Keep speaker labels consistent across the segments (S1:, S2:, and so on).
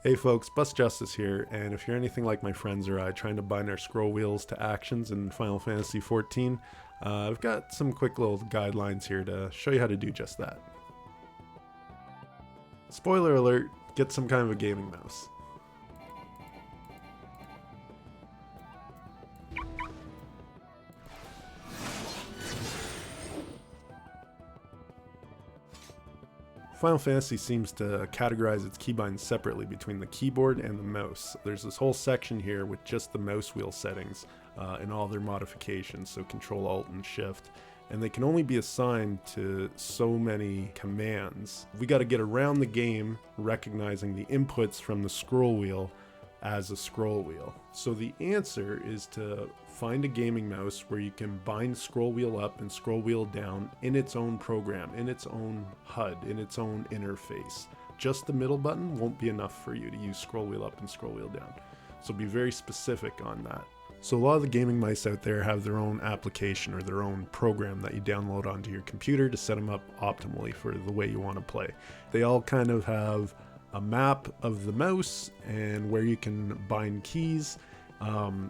S1: Hey folks, Bus Justice here, and if you're anything like my friends or I trying to bind our scroll wheels to actions in Final Fantasy XIV, I've got some quick little guidelines here to show you how to do just that. Spoiler alert, get some kind of a gaming mouse. Final Fantasy seems to categorize its keybinds separately between the keyboard and the mouse. There's this whole section here with just the mouse wheel settings and all their modifications, so Control, Alt, and Shift. And they can only be assigned to so many commands. We got to get around the game recognizing the inputs from the scroll wheel as a scroll wheel. So the answer is to find a gaming mouse where you can bind scroll wheel up and scroll wheel down in its own program, in its own HUD, in its own interface. Just the middle button won't be enough for you to use scroll wheel up and scroll wheel down. So be very specific on that. So a lot of the gaming mice out there have their own application or their own program that you download onto your computer to set them up optimally for the way you want to play. They all kind of have a map of the mouse and where you can bind keys.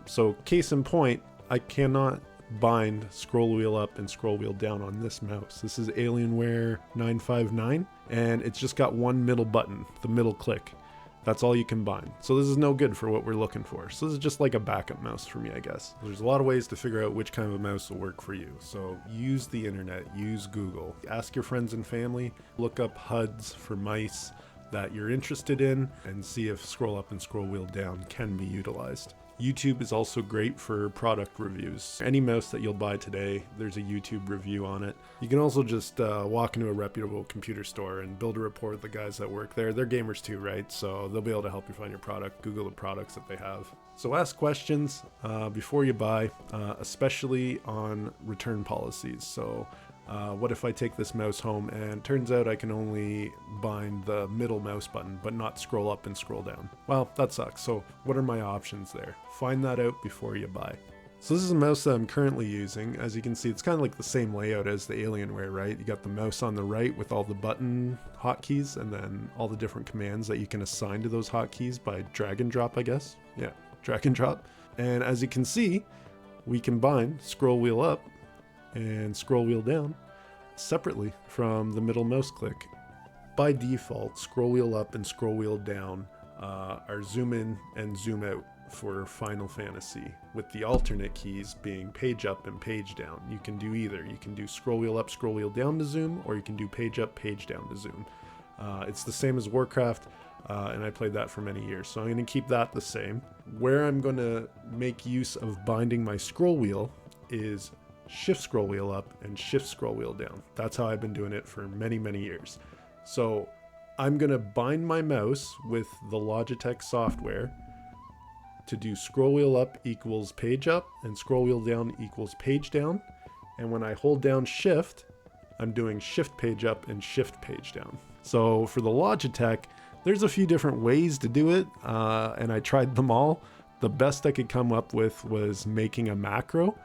S1: So case in point, I cannot bind scroll wheel up and scroll wheel down on this mouse. This is Alienware 959 and it's just got one middle button, the middle click. That's all you can bind. So this is no good for what we're looking for. So this is just like a backup mouse for me, I guess. There's a lot of ways to figure out which kind of a mouse will work for you. So use the internet, use Google, ask your friends and family, look up HUDs for mice that you're interested in and see if scroll up and scroll wheel down can be utilized. YouTube is also great for product reviews. Any mouse that you'll buy today, there's a YouTube review on it. You can also just walk into a reputable computer store and build a rapport with the guys that work there. They're gamers too, right? So they'll be able to help you find your product, Google the products that they have. So ask questions before you buy, especially on return policies. So what if I take this mouse home and turns out I can only bind the middle mouse button but not scroll up and scroll down? Well, that sucks. So what are my options there? Find that out before you buy. So this is a mouse that I'm currently using. As you can see, it's kind of like the same layout as the Alienware, right? You got the mouse on the right with all the button hotkeys and then all the different commands that you can assign to those hotkeys by drag and drop, I guess. Yeah, drag and drop. And as you can see, we can bind scroll wheel up and scroll wheel down separately from the middle mouse click. By default, scroll wheel up and scroll wheel down are zoom in and zoom out for Final Fantasy, with the alternate keys being page up and page down. You can do either. You can do scroll wheel up, scroll wheel down to zoom, or you can do page up, page down to zoom. It's the same as Warcraft, and I played that for many years, so I'm going to keep that the same. Where I'm going to make use of binding my scroll wheel is shift scroll wheel up and shift scroll wheel down. That's how I've been doing it for many, many years. So I'm going to bind my mouse with the Logitech software to do scroll wheel up equals page up and scroll wheel down equals page down. And when I hold down shift, I'm doing shift page up and shift page down. So for the Logitech, there's a few different ways to do it, and I tried them all. The best I could come up with was making a macro.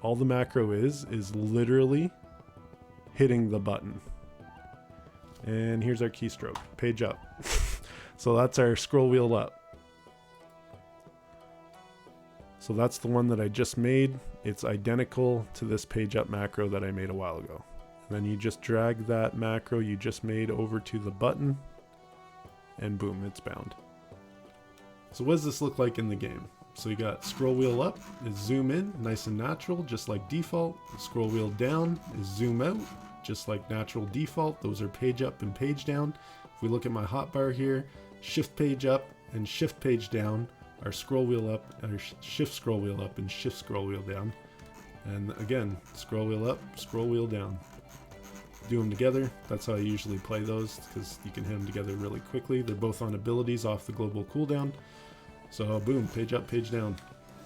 S1: All the macro is literally hitting the button. And here's our keystroke, page up. So that's our scroll wheel up. So that's the one that I just made. It's identical to this page up macro that I made a while ago. And then you just drag that macro you just made over to the button and boom, it's bound. So what does this look like in the game? So you got scroll wheel up is zoom in, nice and natural, just like default. Scroll wheel down is zoom out, just like natural default. Those are page up and page down. If we look at my hotbar here, shift page up and shift page down are scroll wheel up, or shift scroll wheel up and shift scroll wheel down. And again, scroll wheel up, scroll wheel down. Do them together. That's how I usually play those because you can hit them together really quickly. They're both on abilities off the global cooldown. So boom, page up, page down,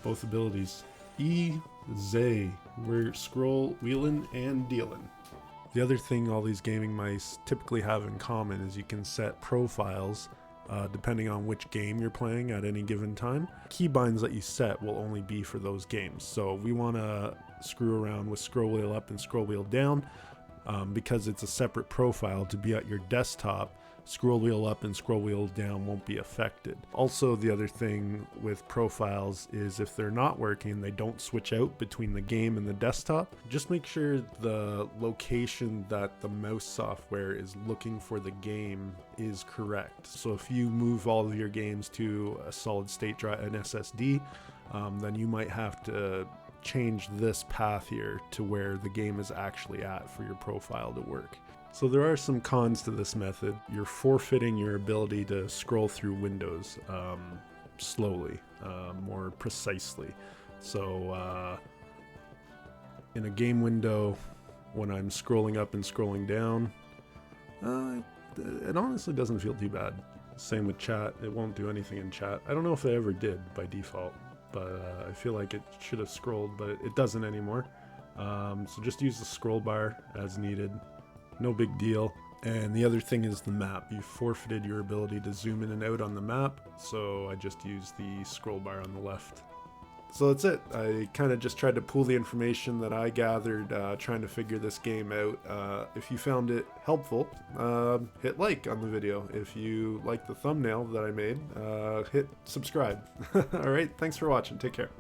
S1: both abilities. Easy. We're scroll wheeling and dealing. The other thing all these gaming mice typically have in common is you can set profiles depending on which game you're playing at any given time. Keybinds that you set will only be for those games. So we want to screw around with scroll wheel up and scroll wheel down because it's a separate profile to be at your desktop. scroll wheel up and scroll wheel down won't be affected. Also, the other thing with profiles is if they're not working, they don't switch out between the game and the desktop. Just make sure the location that the mouse software is looking for the game is correct. So if you move all of your games to a solid state drive, an SSD, then you might have to change this path here to where the game is actually at for your profile to work. So there are some cons to this method. You're forfeiting your ability to scroll through windows slowly, more precisely. So in a game window, when I'm scrolling up and scrolling down, it honestly doesn't feel too bad. Same with chat, it won't do anything in chat. I don't know if it ever did by default, but I feel like it should have scrolled, but it doesn't anymore. So just use the scroll bar as needed. No big deal. And the other thing is the map. You forfeited your ability to zoom in and out on the map, so I just used the scroll bar on the left. So that's it. I kind of just tried to pull the information that I gathered trying to figure this game out. If you found it helpful, hit like on the video. If you like the thumbnail that I made, hit subscribe. Alright, thanks for watching. Take care.